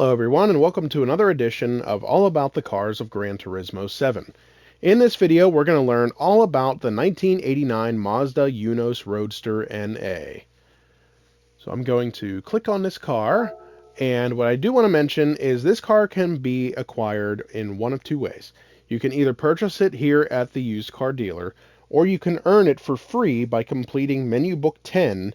Hello everyone, and welcome to another edition of All About the Cars of Gran Turismo 7. In this video, we're going to learn all about the 1989 Mazda Eunos Roadster NA. So I'm going to click on this car, and what I do want to mention is this car can be acquired in one of two ways. You can either purchase it here at the used car dealer, or you can earn it for free by completing Menu Book 10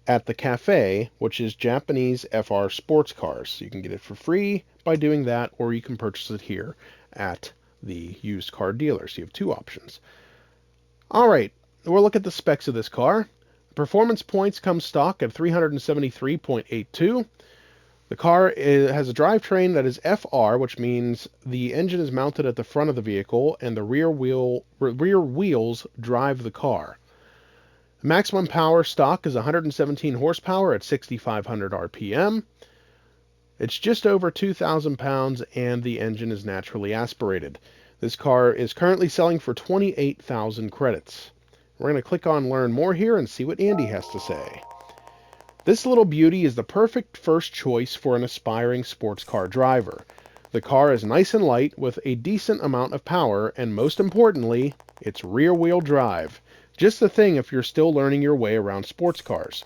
at the cafe, which is Japanese FR sports cars. You can get it for free by doing that, or you can purchase it here at the used car dealer. So you have two options. All right, we'll look at the specs of this car. Performance points come stock at 373.82. The car has a drivetrain that is FR, which means the engine is mounted at the front of the vehicle and the rear wheels drive the car. Maximum power stock is 117 horsepower at 6,500 RPM. It's just over 2,000 pounds and the engine is naturally aspirated. This car is currently selling for 28,000 credits. We're going to click on Learn More here and see what Andy has to say. This little beauty is the perfect first choice for an aspiring sports car driver. The car is nice and light with a decent amount of power, and most importantly, it's rear-wheel drive. Just the thing if you're still learning your way around sports cars.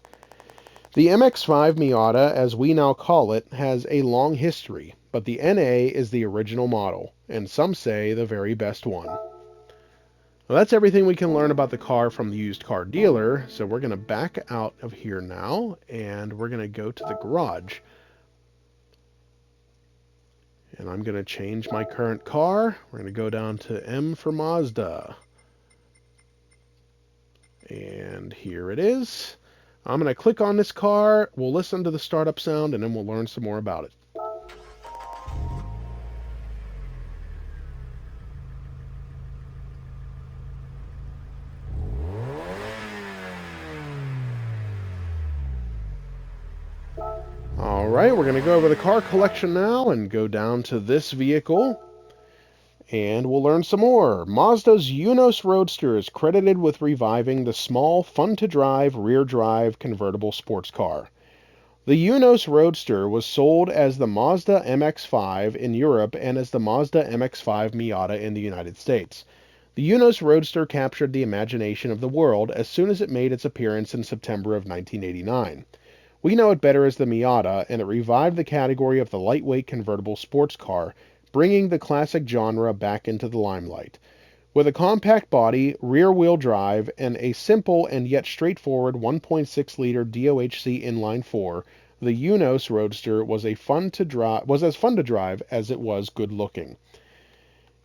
The MX-5 Miata, as we now call it, has a long history, but the NA is the original model, and some say the very best one. Well, that's everything we can learn about the car from the used car dealer, so we're going to back out of here now, and we're going to go to the garage. And I'm going to change my current car. We're going to go down to M for Mazda. And here it is. I'm going to click on this car, we'll listen to the startup sound, and then we'll learn some more about it. Alright, we're going to go over the car collection now and go down to this vehicle. And we'll learn some more. Mazda's Eunos Roadster is credited with reviving the small, fun-to-drive, rear-drive convertible sports car. The Eunos Roadster was sold as the Mazda MX-5 in Europe and as the Mazda MX-5 Miata in the United States. The Eunos Roadster captured the imagination of the world as soon as it made its appearance in September of 1989. We know it better as the Miata, and it revived the category of the lightweight convertible sports car, bringing the classic genre back into the limelight. With a compact body, rear-wheel drive, and a simple and yet straightforward 1.6-liter DOHC inline-4, the Eunos Roadster was as fun to drive as it was good-looking.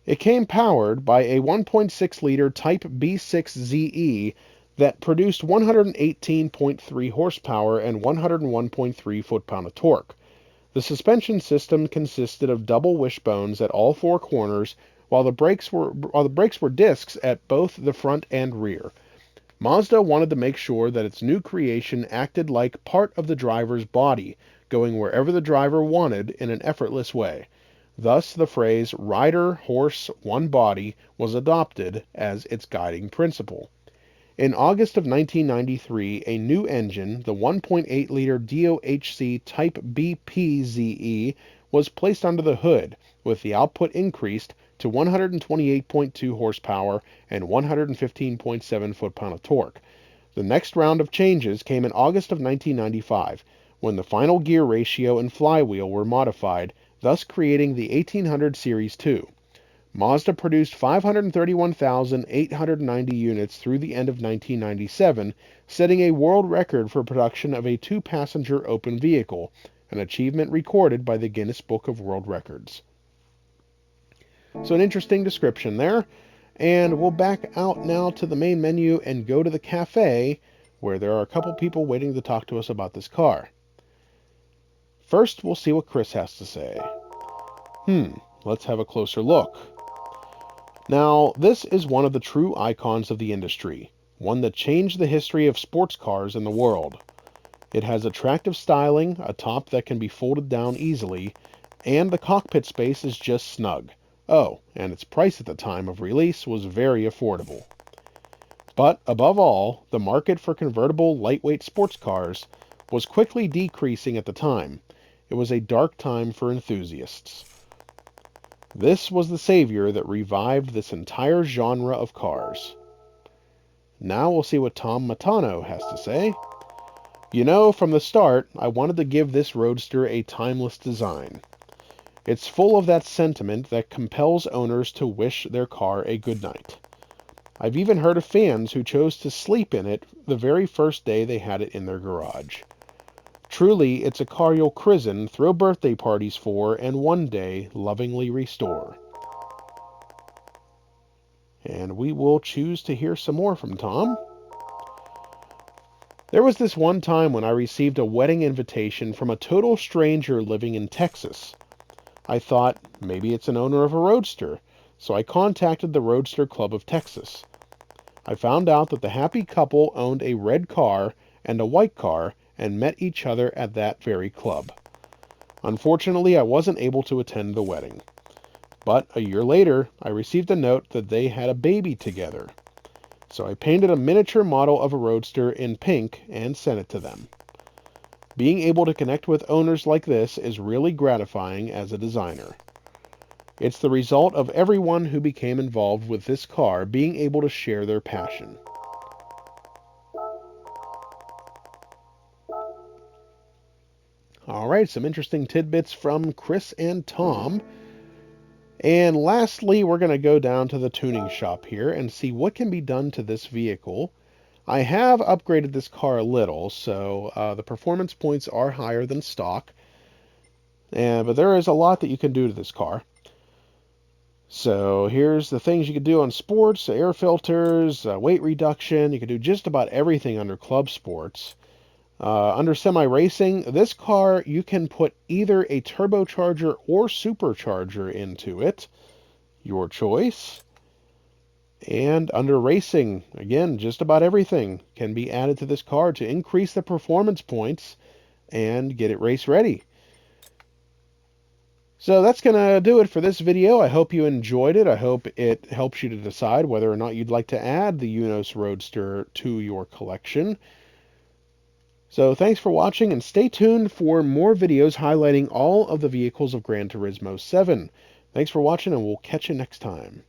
It came powered by a 1.6-liter Type B6ZE that produced 118.3 horsepower and 101.3 foot-pound of torque. The suspension system consisted of double wishbones at all four corners, while the brakes were discs at both the front and rear. Mazda wanted to make sure that its new creation acted like part of the driver's body, going wherever the driver wanted in an effortless way. Thus, the phrase "rider, horse, one body" was adopted as its guiding principle. In August of 1993, a new engine, the 1.8-liter DOHC Type BPZE, was placed under the hood, with the output increased to 128.2 horsepower and 115.7 foot-pound of torque. The next round of changes came in August of 1995, when the final gear ratio and flywheel were modified, thus creating the 1800 Series 2. Mazda produced 531,890 units through the end of 1997, setting a world record for production of a two-passenger open vehicle, an achievement recorded by the Guinness Book of World Records. So an interesting description there, and we'll back out now to the main menu and go to the cafe, where there are a couple people waiting to talk to us about this car. First, we'll see what Chris has to say. Let's have a closer look. Now, this is one of the true icons of the industry, one that changed the history of sports cars in the world. It has attractive styling, a top that can be folded down easily, and the cockpit space is just snug. Oh, and its price at the time of release was very affordable. But, above all, the market for convertible lightweight sports cars was quickly decreasing at the time. it was a dark time for enthusiasts. This was the savior that revived this entire genre of cars. Now we'll see what Tom Matano has to say. You know, from the start, I wanted to give this Roadster a timeless design. It's full of that sentiment that compels owners to wish their car a good night. I've even heard of fans who chose to sleep in it the very first day they had it in their garage. Truly, it's a car you'll christen, throw birthday parties for, and one day lovingly restore. And we will choose to hear some more from Tom. There was this one time when I received a wedding invitation from a total stranger living in Texas. I thought, maybe it's an owner of a Roadster, so I contacted the Roadster Club of Texas. I found out that the happy couple owned a red car and a white car and met each other at that very club. Unfortunately, I wasn't able to attend the wedding. But a year later, I received a note that they had a baby together. So I painted a miniature model of a Roadster in pink and sent it to them. Being able to connect with owners like this is really gratifying as a designer. It's the result of everyone who became involved with this car being able to share their passion. Alright, some interesting tidbits from Chris and Tom. And lastly, we're going to go down to the tuning shop here and see what can be done to this vehicle. I have upgraded this car a little, so the performance points are higher than stock. But there is a lot that you can do to this car. So here's the things you can do on sports: air filters, weight reduction. You can do just about everything under club sports. Under semi-racing, this car, you can put either a turbocharger or supercharger into it. Your choice. And under racing, again, just about everything can be added to this car to increase the performance points and get it race ready. So that's going to do it for this video. I hope you enjoyed it. I hope it helps you to decide whether or not you'd like to add the Eunos Roadster to your collection. So thanks for watching, and stay tuned for more videos highlighting all of the vehicles of Gran Turismo 7. Thanks for watching, and we'll catch you next time.